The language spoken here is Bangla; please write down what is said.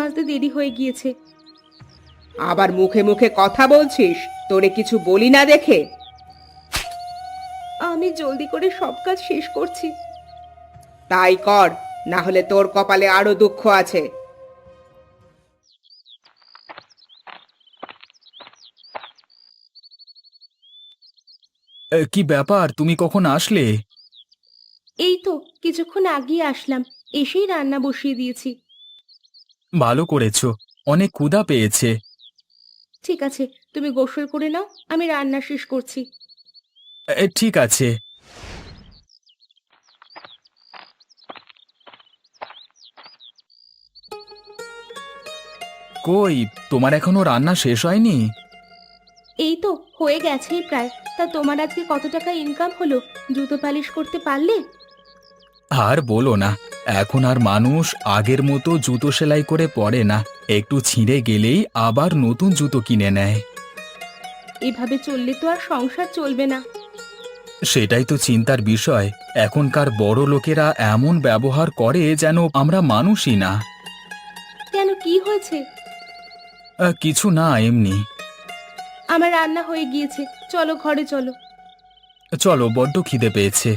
মাজতে দেরি হয়ে গিয়েছে। আবার মুখে মুখে কথা বলছিস? তোরে কিছু বলি না দেখে? আমি জলদি করে সব কাজ শেষ করছি। তাই কর, না হলে তোর কপালে আরো দুঃখ আছে। কি ব্যাপার, তুমি কখন আসলে? এই তো কিছুক্ষণ আগেই আসলাম, এসেই রান্না বসিয়ে দিয়েছি। ভালো করেছো, অনেক ক্ষুধা পেয়েছে। ঠিক আছে, তুমি গোসল করে নাও, আমি রান্না শেষ করছি। ঠিক আছে। কই, তোমার এখনো রান্না শেষ হয়নি? এই তো হয়ে গেছেই প্রায়। তা তোমার আজকে কত টাকা ইনকাম হলো? জুতো পালিশ করতে পারলে? আর বলো না, এখন আর মানুষ আগের মতো জুতো সেলাই করে পরে না। একটু ছিঁড়ে গেলেই আবার নতুন জুতো কিনে নেয়। এভাবে চললে তো আর সংসার চলবে না। সেটাই তো চিন্তার বিষয়। এখনকার বড় লোকেরা এমন ব্যবহার করে যেন আমরা মানুষই না। কেন, কি হয়েছে? কিছু না, এমনি। আমার রান্না হয়ে গিয়েছে, চলো ঘরে চলো। চলো, বড্ড খিদে পেয়েছে।